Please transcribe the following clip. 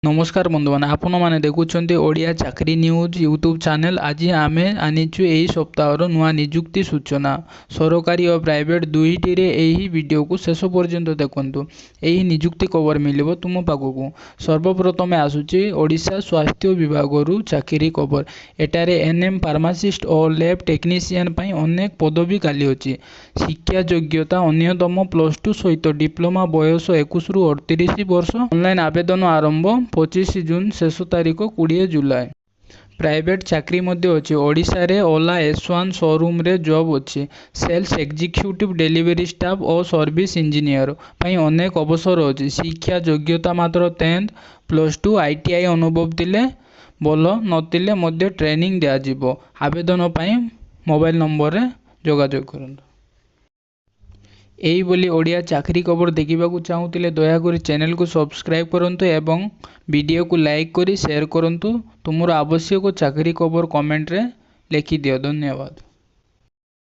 नमस्कार बंधुमान आपण मैंने देखुं ओडिया चाकरी न्यूज यूट्यूब चैनल। आज आम आनीचु यही सप्ताहर नुआ निजुक्ति सूचना सरकारी और प्राइवेट दुईटी वीडियो को शेष पर्यंत देखु। यही निजुक्ति कवर मिल तुम पाखक। सर्वप्रथमे आसूची ओडिशा स्वास्थ्य विभाग चाकरी कवर। एटारे एनएम फार्मासिस्ट और लैब टेक्नीशियन अनेक पदवी खाली अच्छी। शिक्षा योग्यता अन्यतम +2 सहित डिप्लोमा बयस 21 रु 38 वर्ष। ऑनलाइन आवेदन आरंभ 25 जून शेष तारीख 20 जुलाई। प्राइवेट चाकरी मध्य अच्छी। ओडिशा रे ओला S1 शोरूम रे जॉब अच्छी। सेल्स एग्जीक्यूटिव डेलीवरी स्टाफ और सर्विस इंजीनियर पई अनेक अवसर अच्छी। शिक्षा योग्यता मात्र 10th +2 ITI अनुभव थिले बोल नथिले मध्य ट्रेनिंग दिया जिवो। आवेदन पई मोबाइल नंबर रे जोगाजोग करंतु। यही बोली ओडिया चाकरी खबर देखा चाहूले दयाकोरी चैनल को सब्सक्राइब करंतु एवं वीडियो को लाइक करी शेयर करंतु। तुमर आवश्यक चाकरी खबर कमेंट रे लिखि दियो। धन्यवाद।